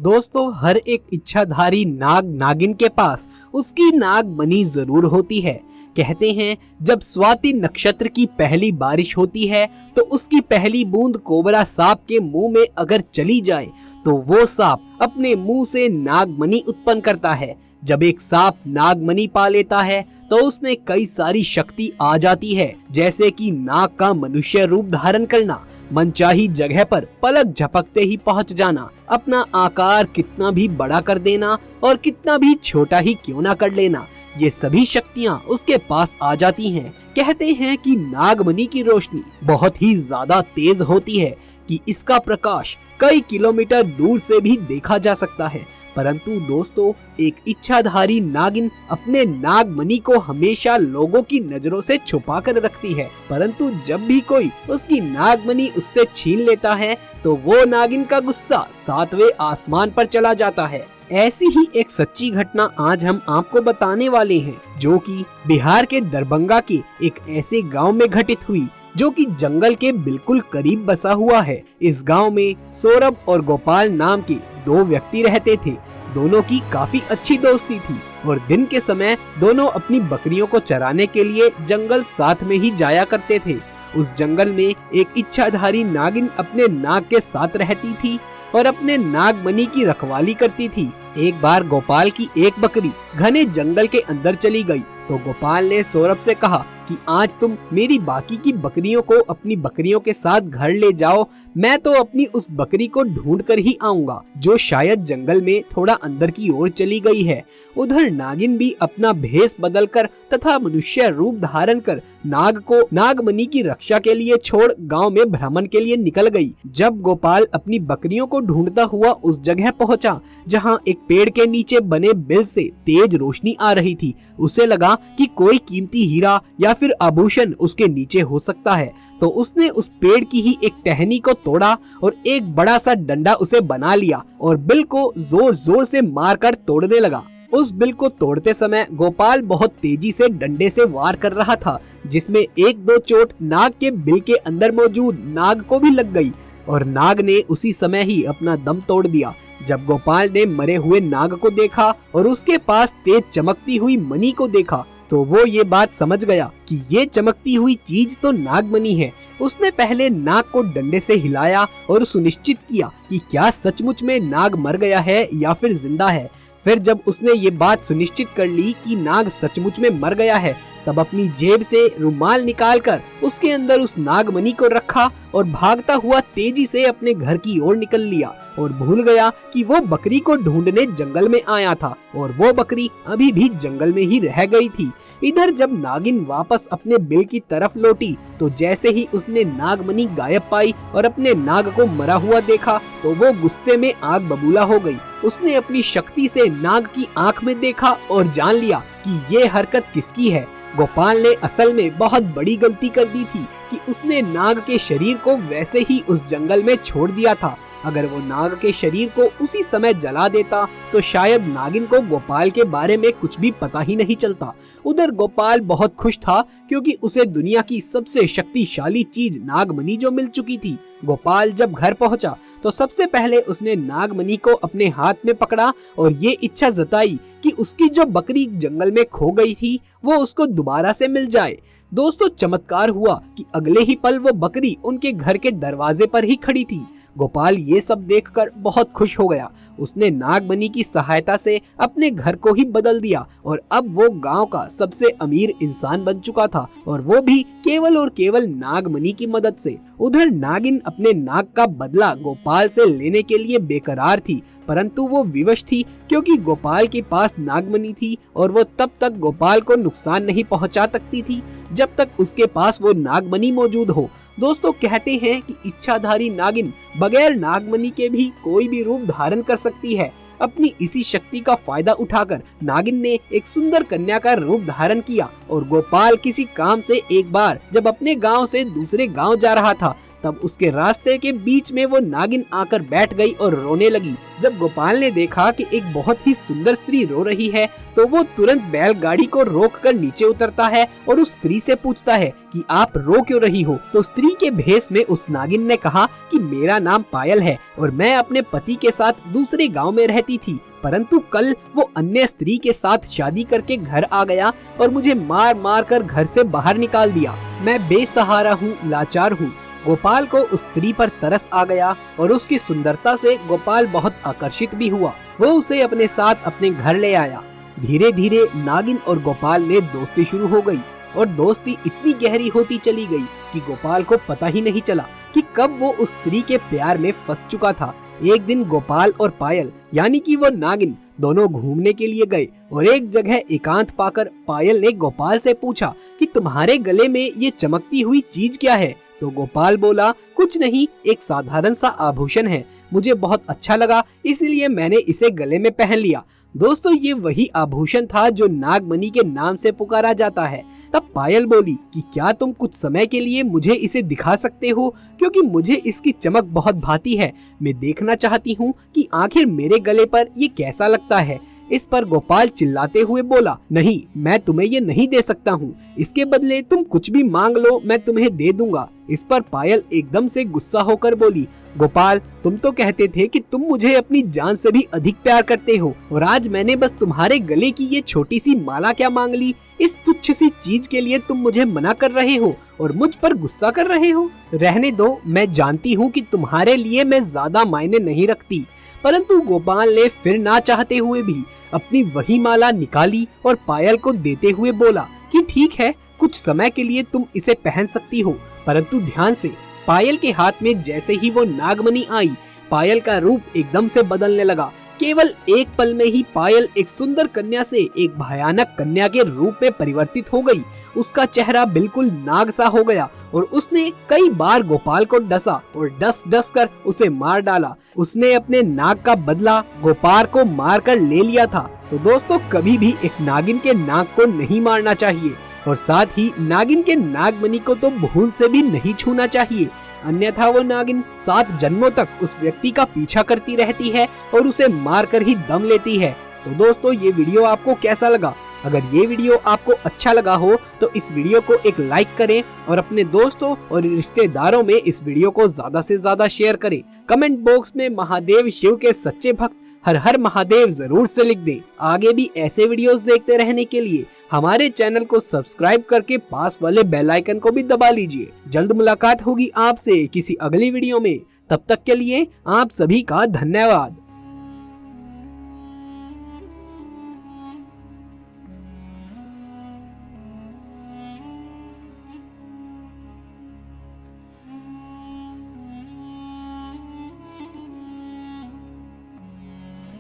दोस्तों, हर एक इच्छाधारी नाग नागिन के पास उसकी नागमणि जरूर होती है। कहते हैं जब स्वाति नक्षत्र की पहली बारिश होती है तो उसकी पहली बूंद कोबरा सांप के मुंह में अगर चली जाए तो वो सांप अपने मुंह से नागमणि उत्पन्न करता है। जब एक सांप नागमणि पा लेता है तो उसमें कई सारी शक्ति आ जाती है, जैसे कि नाग का मनुष्य रूप धारण करना, मनचाही जगह पर पलक झपकते ही पहुंच जाना, अपना आकार कितना भी बड़ा कर देना और कितना भी छोटा ही क्यों ना कर लेना, ये सभी शक्तियां उसके पास आ जाती हैं। कहते हैं कि नागमणि की रोशनी बहुत ही ज्यादा तेज होती है कि इसका प्रकाश कई किलोमीटर दूर से भी देखा जा सकता है। परंतु दोस्तों, एक इच्छाधारी नागिन अपने नागमणि को हमेशा लोगों की नजरों से छुपा कर रखती है, परंतु जब भी कोई उसकी नागमणि उससे छीन लेता है तो वो नागिन का गुस्सा 7वें आसमान पर चला जाता है। ऐसी ही एक सच्ची घटना आज हम आपको बताने वाले हैं, जो कि बिहार के दरभंगा के एक ऐसे गांव में घटित हुई जो कि जंगल के बिल्कुल करीब बसा हुआ है। इस गांव में सौरभ और गोपाल नाम के दो व्यक्ति रहते थे। दोनों की काफी अच्छी दोस्ती थी और दिन के समय दोनों अपनी बकरियों को चराने के लिए जंगल साथ में ही जाया करते थे। उस जंगल में एक इच्छाधारी नागिन अपने नाग के साथ रहती थी और अपने नागमणि की रखवाली करती थी। एक बार गोपाल की एक बकरी घने जंगल के अंदर चली गई तो गोपाल ने सौरभ से कहा कि आज तुम मेरी बाकी की बकरियों को अपनी बकरियों के साथ घर ले जाओ, मैं तो अपनी उस बकरी को ढूंढ कर ही आऊंगा जो शायद जंगल में थोड़ा अंदर की ओर चली गई है। उधर नागिन भी अपना भेष बदलकर तथा मनुष्य रूप धारण कर नाग को नागमणि की रक्षा के लिए छोड़ गांव में भ्रमण के लिए निकल गई। जब गोपाल अपनी बकरियों को ढूंढता हुआ उस जगह पहुंचा जहां एक पेड़ के नीचे बने बिल से तेज रोशनी आ रही थी, उसे लगा कि कोई कीमती हीरा या फिर आभूषण उसके नीचे हो सकता है, तो उसने उस पेड़ की ही एक टहनी को तोड़ा और एक बड़ा सा डंडा उसे बना लिया और बिल को जोर जोर से मारकर तोड़ने लगा। उस बिल को तोड़ते समय गोपाल बहुत तेजी से डंडे से वार कर रहा था, जिसमें एक दो चोट नाग के बिल के अंदर मौजूद नाग को भी लग गई और नाग ने उसी समय ही अपना दम तोड़ दिया। जब गोपाल ने मरे हुए नाग को देखा और उसके पास तेज चमकती हुई मणि को देखा तो वो ये बात समझ गया कि ये चमकती हुई चीज तो नागमणि है। उसने पहले नाग को डंडे से हिलाया और सुनिश्चित किया कि क्या सचमुच में नाग मर गया है या फिर जिंदा है। फिर जब उसने ये बात सुनिश्चित कर ली कि नाग सचमुच में मर गया है, तब अपनी जेब से रुमाल निकालकर उसके अंदर उस नागमणि को रखा और भागता हुआ तेजी से अपने घर की ओर निकल लिया और भूल गया कि वो बकरी को ढूंढने जंगल में आया था और वो बकरी अभी भी जंगल में ही रह गई थी। इधर जब नागिन वापस अपने बिल की तरफ लौटी तो जैसे ही उसने नागमणि गायब पाई और अपने नाग को मरा हुआ देखा तो वो गुस्से में आग बबूला हो गई। उसने अपनी शक्ति से नाग की आंख में देखा और जान लिया कि ये हरकत किसकी है। गोपाल ने असल में बहुत बड़ी गलती कर दी थी कि उसने नाग के शरीर को वैसे ही उस जंगल में छोड़ दिया था। अगर वो नाग के शरीर को उसी समय जला देता तो शायद नागिन को गोपाल के बारे में कुछ भी पता ही नहीं चलता। उधर गोपाल बहुत खुश था क्योंकि उसे दुनिया की सबसे शक्तिशाली चीज नागमणि जो मिल चुकी थी। गोपाल जब घर पहुंचा तो सबसे पहले उसने नागमणि को अपने हाथ में पकड़ा और ये इच्छा जताई कि उसकी जो बकरी जंगल में खो गई थी वो उसको दोबारा से मिल जाए। दोस्तों, चमत्कार हुआ कि अगले ही पल वो बकरी उनके घर के दरवाजे पर ही खड़ी थी। गोपाल ये सब देखकर बहुत खुश हो गया। उसने नागमणि की सहायता से अपने घर को ही बदल दिया और अब वो गांव का सबसे अमीर इंसान बन चुका था और वो भी केवल और केवल नागमणि की मदद से। उधर नागिन अपने नाग का बदला गोपाल से लेने के लिए बेकरार थी, परंतु वो विवश थी क्योंकि गोपाल के पास नागमणि थी और वो तब तक गोपाल को नुकसान नहीं पहुंचा सकती थी जब तक उसके पास वो नागमणि मौजूद हो। दोस्तों, कहते हैं कि इच्छाधारी नागिन बगैर नागमणि के भी कोई भी रूप धारण कर सकती है। अपनी इसी शक्ति का फायदा उठाकर नागिन ने एक सुंदर कन्या का रूप धारण किया और गोपाल किसी काम से एक बार जब अपने गांव से दूसरे गांव जा रहा था तब उसके रास्ते के बीच में वो नागिन आकर बैठ गई और रोने लगी। जब गोपाल ने देखा कि एक बहुत ही सुंदर स्त्री रो रही है तो वो तुरंत बैलगाड़ी को रोककर नीचे उतरता है और उस स्त्री से पूछता है कि आप रो क्यों रही हो। तो स्त्री के भेष में उस नागिन ने कहा कि मेरा नाम पायल है और मैं अपने पति के साथ दूसरे गांव में रहती थी, परंतु कल वो अन्य स्त्री के साथ शादी करके घर आ गया और मुझे मार मार कर घर से बाहर निकाल दिया। मैं बेसहारा हूँ, लाचार हूँ। गोपाल को उस स्त्री पर तरस आ गया और उसकी सुंदरता से गोपाल बहुत आकर्षित भी हुआ। वो उसे अपने साथ अपने घर ले आया। धीरे धीरे नागिन और गोपाल में दोस्ती शुरू हो गई और दोस्ती इतनी गहरी होती चली गई कि गोपाल को पता ही नहीं चला कि कब वो उस स्त्री के प्यार में फंस चुका था। एक दिन गोपाल और पायल यानी कि वो नागिन दोनों घूमने के लिए गए और एक जगह एकांत पाकर पायल ने गोपाल से पूछा कि तुम्हारे गले में ये चमकती हुई चीज क्या है। तो गोपाल बोला, कुछ नहीं, एक साधारण सा आभूषण है, मुझे बहुत अच्छा लगा इसलिए मैंने इसे गले में पहन लिया। दोस्तों, ये वही आभूषण था जो नागमणि के नाम से पुकारा जाता है। तब पायल बोली कि क्या तुम कुछ समय के लिए मुझे इसे दिखा सकते हो, क्योंकि मुझे इसकी चमक बहुत भाती है। मैं देखना चाहती हूँ कि आखिर मेरे गले पर ये कैसा लगता है। इस पर गोपाल चिल्लाते हुए बोला, नहीं, मैं तुम्हें ये नहीं दे सकता हूँ, इसके बदले तुम कुछ भी मांग लो, मैं तुम्हें दे दूंगा। इस पर पायल एकदम से गुस्सा होकर बोली, गोपाल, तुम तो कहते थे कि तुम मुझे अपनी जान से भी अधिक प्यार करते हो और आज मैंने बस तुम्हारे गले की ये छोटी सी माला क्या मांग ली। इस तुच्छ सी चीज के लिए तुम मुझे मना कर रहे हो और मुझ पर गुस्सा कर रहे हो। रहने दो, मैं जानती हूँ कि तुम्हारे लिए मैं ज्यादा मायने नहीं रखती। परंतु गोपाल ने फिर ना चाहते हुए भी अपनी वही माला निकाली और पायल को देते हुए बोला कि ठीक है, कुछ समय के लिए तुम इसे पहन सकती हो, परंतु ध्यान से। पायल के हाथ में जैसे ही वो नागमणि आई, पायल का रूप एकदम से बदलने लगा। केवल एक पल में ही पायल एक सुंदर कन्या से एक भयानक कन्या के रूप में परिवर्तित हो गई। उसका चेहरा बिल्कुल नाग सा हो गया और उसने कई बार गोपाल को डसा और डस डस कर उसे मार डाला। उसने अपने नाग का बदला गोपाल को मार कर ले लिया था। तो दोस्तों, कभी भी एक नागिन के नाग को नहीं मारना चाहिए और साथ ही नागिन के नागमणि को तो भूल से भी नहीं छूना चाहिए, अन्यथा वो नागिन 7 जन्मों तक उस व्यक्ति का पीछा करती रहती है और उसे मारकर ही दम लेती है। तो दोस्तों, ये वीडियो आपको कैसा लगा? अगर ये वीडियो आपको अच्छा लगा हो तो इस वीडियो को एक लाइक करें और अपने दोस्तों और रिश्तेदारों में इस वीडियो को ज्यादा से ज्यादा शेयर करें। कमेंट बॉक्स में महादेव शिव के सच्चे भक्त हर हर महादेव जरूर से लिख दें। आगे भी ऐसे वीडियोस देखते रहने के लिए हमारे चैनल को सब्सक्राइब करके पास वाले बेल आइकन को भी दबा लीजिए। जल्द मुलाकात होगी आपसे किसी अगली वीडियो में। तब तक के लिए आप सभी का धन्यवाद।